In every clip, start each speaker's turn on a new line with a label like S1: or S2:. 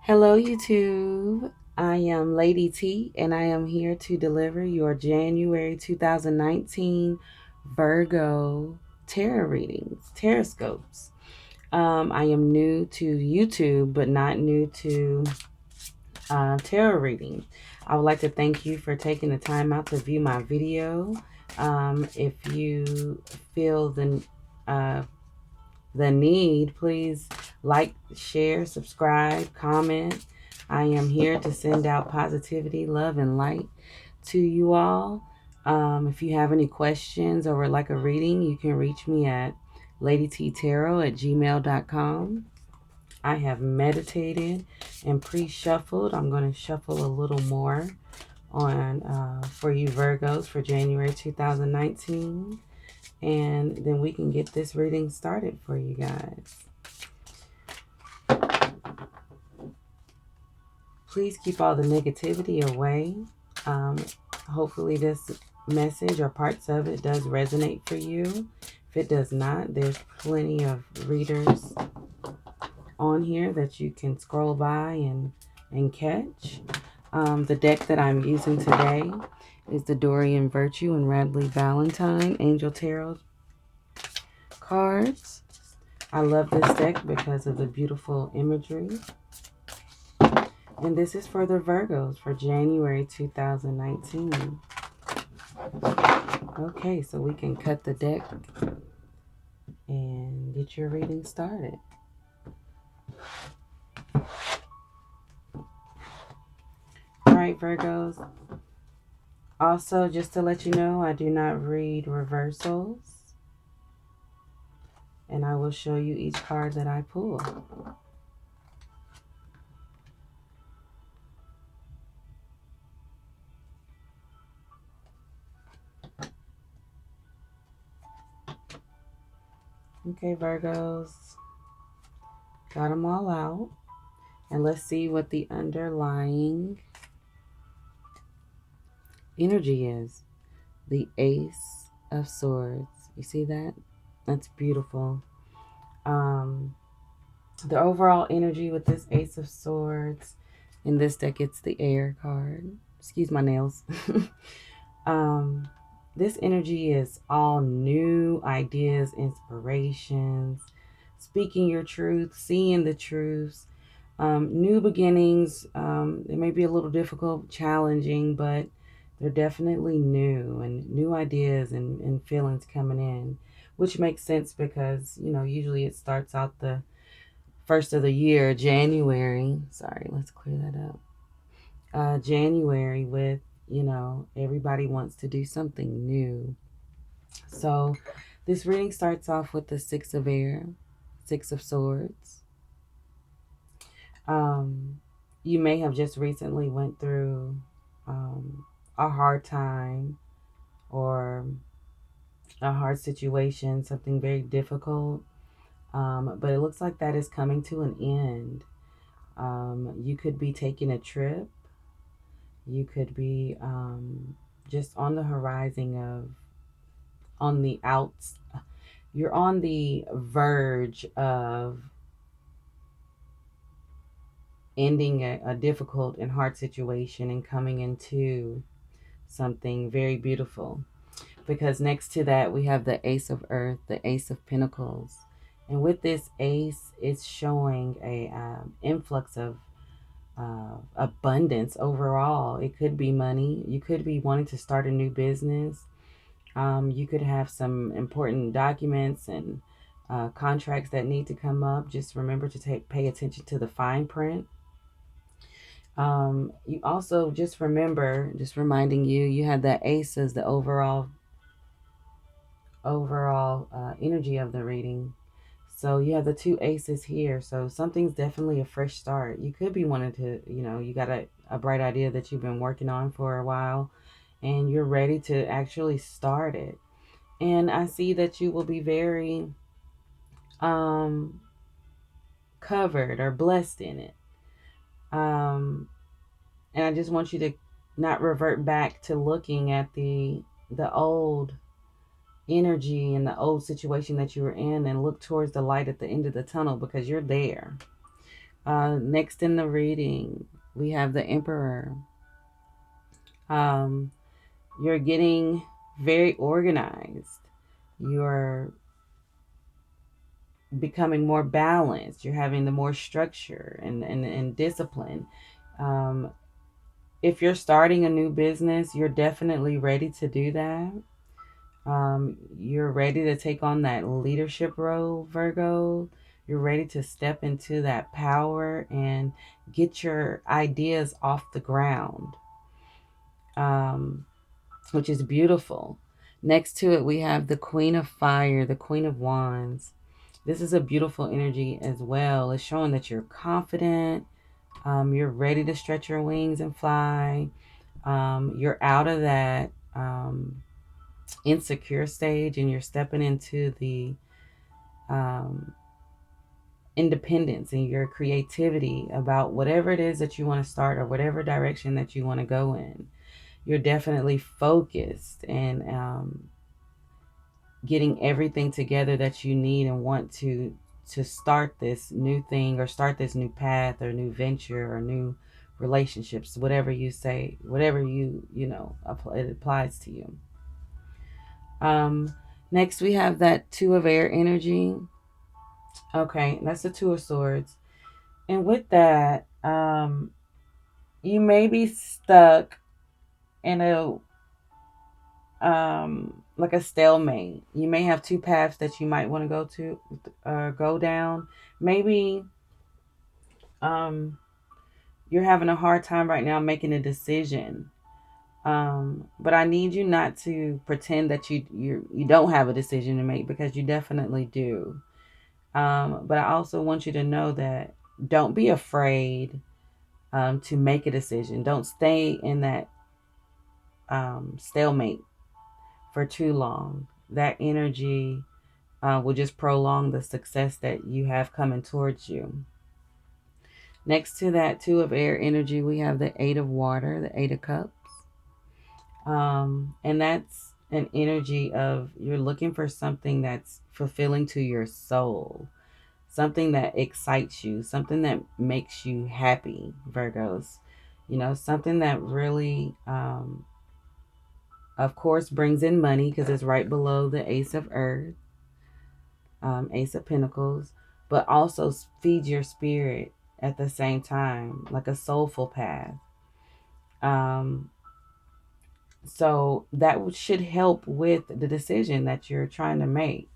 S1: Hello, YouTube. I am Lady T, and I am here to deliver your January 2019 Virgo tarot readings, taroscopes. I am new to YouTube, but not new to tarot reading. I would like to thank you for taking the time out to view my video. If you feel the need, please like, share, subscribe, comment. I am here to send out positivity, love, and light to you all. If you have any questions or would like a reading, you can reach me at ladyttarot@gmail.com. I have meditated and pre-shuffled. I'm going to shuffle a little more on for you Virgos for January 2019. And then we can get this reading started for you guys. Please keep all the negativity away. Hopefully this message or parts of it does resonate for you. If it does not, there's plenty of readers on here that you can scroll by and catch. The deck that I'm using today is the Dorian Virtue and Radley Valentine Angel Tarot cards. I love this deck because of the beautiful imagery. And this is for the Virgos for January 2019. Okay, so we can cut the deck and get your reading started. Alright, Virgos. Also, just to let you know, I do not read reversals. And I will show you each card that I pull. Okay, Virgos. Got them all out. And let's see what the underlying energy is. The Ace of Swords. You see that? That's beautiful. The overall energy with this Ace of Swords. In this deck, it's the Air card. Excuse my nails. This energy is all new ideas, inspirations, speaking your truth, seeing the truths, new beginnings. It may be a little difficult, challenging, but they're definitely new and new ideas and feelings coming in, which makes sense because, you know, usually it starts out the first of the year, January. Sorry, let's clear that up. January with, you know, everybody wants to do something new. So this reading starts off with the Six of Air, Six of Swords. You may have just recently went through a hard time or a hard situation, something very difficult. But it looks like that is coming to an end. You could be taking a trip. You could be just on the horizon of, on the outs. You're on the verge of ending a difficult and hard situation and coming into something very beautiful. Because next to that, we have the Ace of Earth, the Ace of Pentacles. And with this ace, it's showing a influx of abundance overall. It could be money. You could be wanting to start a new business. You could have some important documents and contracts that need to come up. Just remember to pay attention to the fine print. You also just remember, just reminding you, you have that ace as the overall energy of the reading. So you have the two aces here. So something's definitely a fresh start. You could be wanting to, you know, you got a bright idea that you've been working on for a while and you're ready to actually start it. And I see that you will be very covered or blessed in it. And I just want you to not revert back to looking at the old energy and the old situation that you were in and look towards the light at the end of the tunnel, because you're there. Next in the reading, we have the Emperor. Um, you're getting very organized. You're becoming more balanced. You're having the more structure and discipline. Um, if you're starting a new business, you're definitely ready to do that. You're ready to take on that leadership role, Virgo. You're ready to step into that power and get your ideas off the ground, um, which is beautiful. Next to it, we have the Queen of Fire, the Queen of Wands. This is a beautiful energy as well. It's showing that you're confident. You're ready to stretch your wings and fly. You're out of that insecure stage and you're stepping into the um, independence and your creativity about whatever it is that you want to start or whatever direction that you want to go in. You're definitely focused and getting everything together that you need and want to start this new thing or start this new path or new venture or new relationships, whatever you say, whatever you know it applies to you. Next we have that Two of Air energy. Okay, that's the Two of Swords. And with that, you may be stuck in a like a stalemate. You may have two paths that you might want to go down. Maybe um you're having a hard time right now making a decision. But I need you not to pretend that you don't have a decision to make, because you definitely do. But I also want you to know that don't be afraid to make a decision. Don't stay in that stalemate for too long. That energy will just prolong the success that you have coming towards you. Next to that Two of Air energy, we have the Eight of Water, the Eight of Cups. And that's an energy of you're looking for something that's fulfilling to your soul, something that excites you, something that makes you happy, Virgos. You know, something that really, of course, brings in money because it's right below the Ace of Earth, Ace of Pentacles, but also feeds your spirit at the same time, like a soulful path. Um, so that should help with the decision that you're trying to make.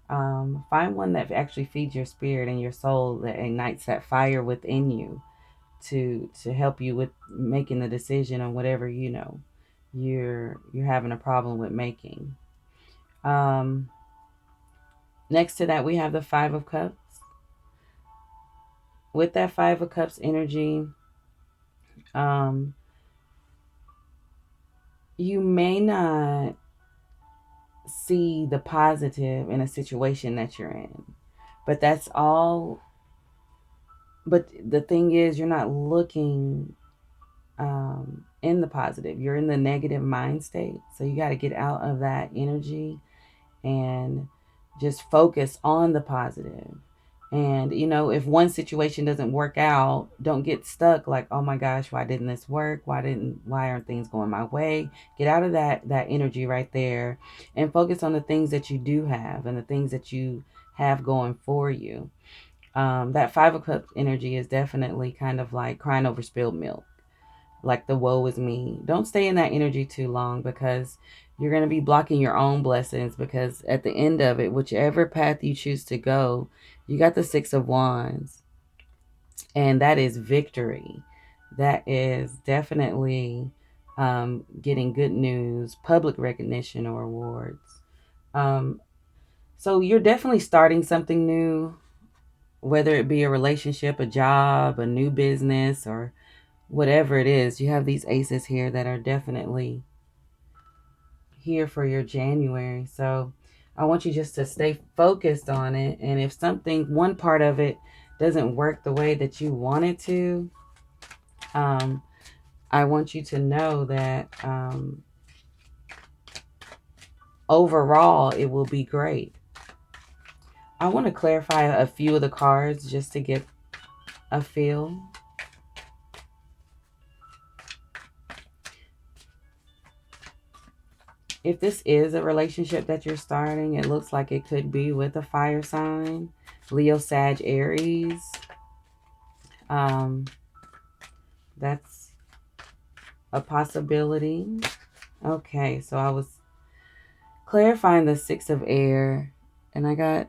S1: Find one that actually feeds your spirit and your soul, that ignites that fire within you to help you with making the decision on whatever you know you're having a problem with making. Um, Next to that, we have the Five of Cups. With that Five of Cups energy, um, you may not see the positive in a situation that you're in, but that's all. But the thing is, you're not looking in the positive. You're in the negative mind state. So you got to get out of that energy and just focus on the positive. And, you know, if one situation doesn't work out, don't get stuck like, oh my gosh, why didn't this work? Why aren't things going my way? Get out of that energy right there and focus on the things that you do have and the things that you have going for you. That Five of Cups energy is definitely kind of like crying over spilled milk, like the woe is me. Don't stay in that energy too long, because you're going to be blocking your own blessings, because at the end of it, whichever path you choose to go, you got the Six of Wands, and that is victory. That is definitely getting good news, public recognition, or awards. Um, so you're definitely starting something new, whether it be a relationship, a job, a new business, or whatever it is. You have these aces here that are definitely here for your January. So I want you just to stay focused on it. And if one part of it doesn't work the way that you want it to, I want you to know that overall it will be great. I want to clarify a few of the cards just to get a feel. If this is a relationship that you're starting, it looks like it could be with a fire sign, Leo, Sag, Aries. That's a possibility. Okay, so I was clarifying the Six of Air, and I got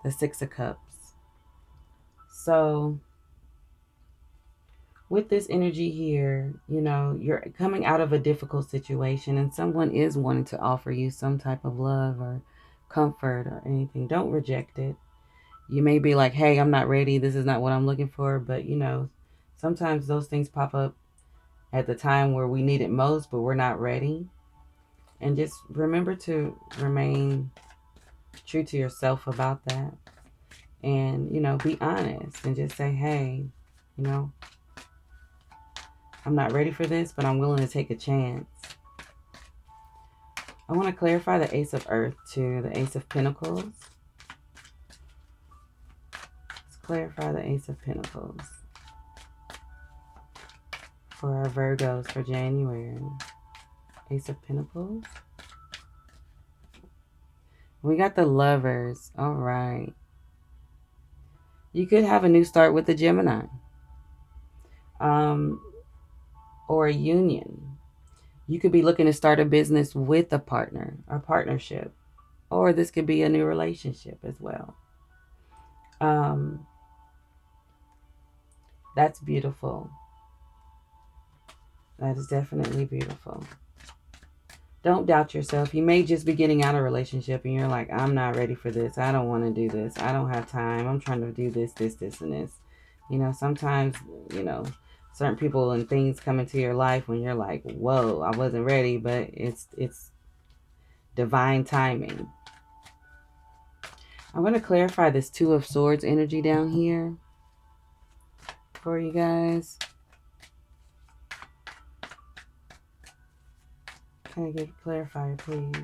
S1: the Six of Cups. So with this energy here, you know, you're coming out of a difficult situation and someone is wanting to offer you some type of love or comfort or anything. Don't reject it. You may be like, hey, I'm not ready. This is not what I'm looking for. But, you know, sometimes those things pop up at the time where we need it most, but we're not ready. And just remember to remain true to yourself about that. And, you know, be honest and just say, hey, you know, I'm not ready for this, but I'm willing to take a chance. I want to clarify the Ace of Earth to the Ace of Pentacles. Let's clarify the Ace of Pentacles for our Virgos for January. Ace of Pentacles. We got the Lovers. All right. You could have a new start with the Gemini. Or a union. You could be looking to start a business with a partner, a partnership. Or this could be a new relationship as well. That's beautiful. That is definitely beautiful. Don't doubt yourself. You may just be getting out of a relationship and you're like, I'm not ready for this. I don't want to do this. I don't have time. I'm trying to do this, and this. You know, sometimes, you know, certain people and things come into your life when you're like, whoa, I wasn't ready, but it's divine timing. I'm going to clarify this Two of Swords energy down here for you guys. Can I get a clarifier, please,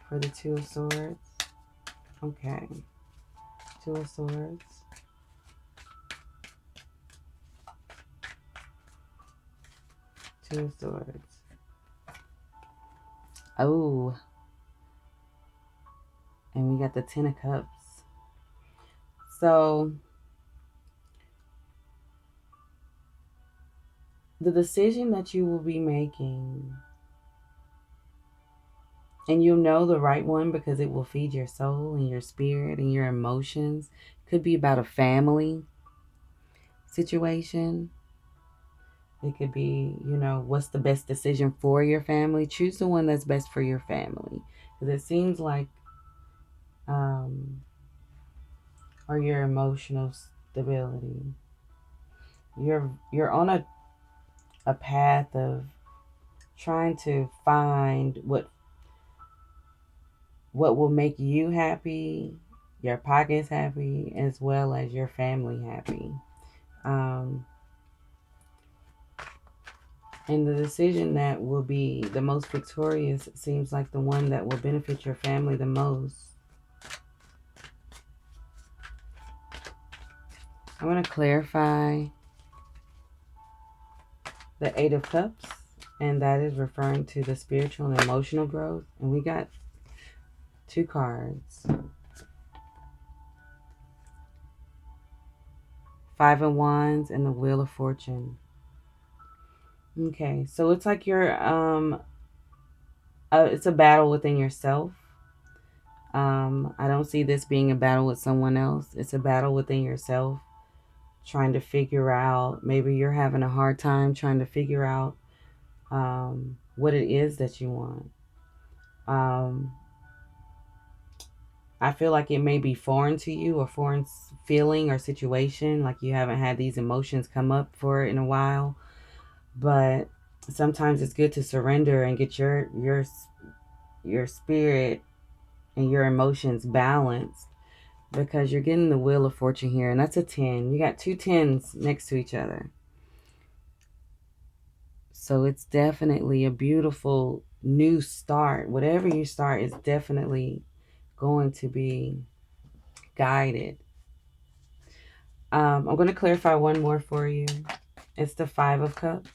S1: for the Two of Swords? Okay. Two of Swords. Two of Swords. Oh. And we got the Ten of Cups. So, the decision that you will be making, and you'll know the right one because it will feed your soul and your spirit and your emotions, could be about a family situation. It could be, you know, what's the best decision for your family. Choose the one that's best for your family. Because it seems like, or your emotional stability. You're on a path of trying to find what will make you happy, your pockets happy, as well as your family happy. And the decision that will be the most victorious seems like the one that will benefit your family the most. I'm going to clarify the Eight of Cups, and that is referring to the spiritual and emotional growth. And we got two cards. Five of Wands and the Wheel of Fortune. Okay, so it's like you're, it's a battle within yourself. I don't see this being a battle with someone else. It's a battle within yourself, trying to figure out, maybe you're having a hard time trying to figure out what it is that you want. I feel like it may be foreign to you, a foreign feeling or situation, like you haven't had these emotions come up for it in a while. But sometimes it's good to surrender and get your spirit and your emotions balanced, because you're getting the Wheel of Fortune here, and that's a 10. You got two 10s next to each other. So it's definitely a beautiful new start. Whatever you start is definitely going to be guided. I'm going to clarify one more for you. It's the Five of Cups.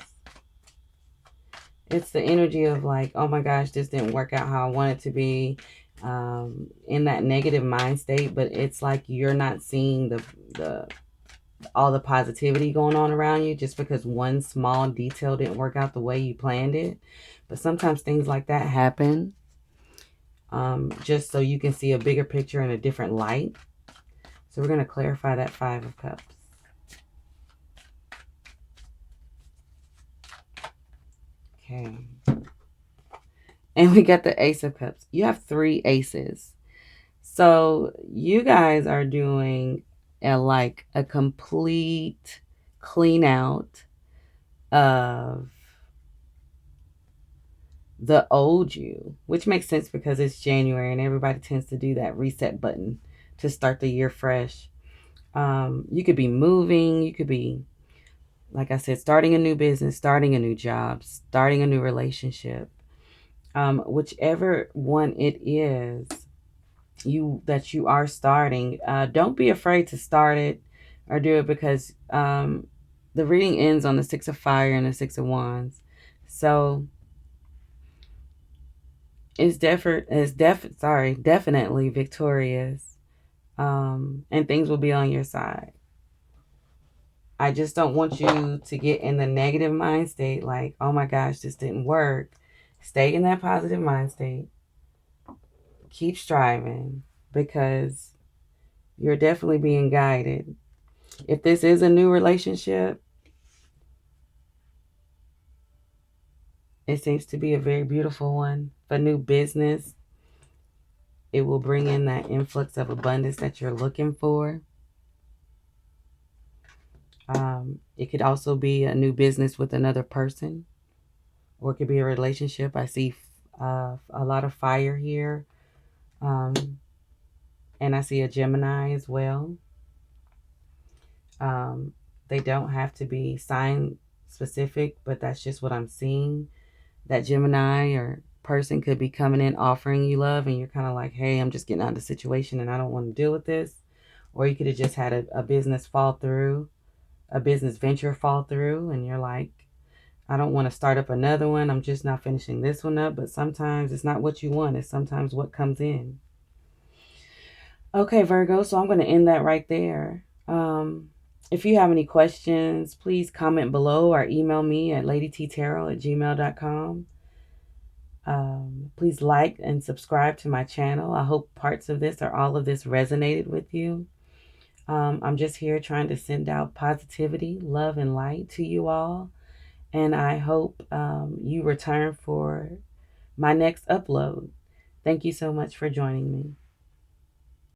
S1: It's the energy of like, oh my gosh, this didn't work out how I want it to be, in that negative mind state. But it's like you're not seeing the all the positivity going on around you just because one small detail didn't work out the way you planned it. But sometimes things like that happen, just so you can see a bigger picture in a different light. So we're going to clarify that Five of Cups. Okay. And we got the Ace of Cups. You have 3 aces. So you guys are doing a complete clean out of the old you, which makes sense because it's January and everybody tends to do that reset button to start the year fresh. You could be moving, you could be, like I said, starting a new business, starting a new job, starting a new relationship. Whichever one it is that you are starting, don't be afraid to start it or do it, because the reading ends on the Six of Fire and the Six of Wands. So it's definitely victorious, and things will be on your side. I just don't want you to get in the negative mind state like, oh my gosh, this didn't work. Stay in that positive mind state. Keep striving, because you're definitely being guided. If this is a new relationship, it seems to be a very beautiful one. For new business, it will bring in that influx of abundance that you're looking for. It could also be a new business with another person, or it could be a relationship. I see a lot of fire here, and I see a Gemini as well. They don't have to be sign specific, but that's just what I'm seeing. That Gemini or person could be coming in offering you love, and you're kind of like, hey, I'm just getting out of the situation and I don't want to deal with this. Or you could have just had a business fall through, a business venture fall through, and you're like, I don't want to start up another one. I'm just not finishing this one up. But sometimes it's not what you want, it's sometimes what comes in. Okay, Virgo, so I'm going to end that right there. If you have any questions, please comment below or email me at ladyttarot@gmail.com. Please like and subscribe to my channel. I hope parts of this or all of this resonated with you. I'm just here trying to send out positivity, love, and light to you all. And I hope you return for my next upload. Thank you so much for joining me.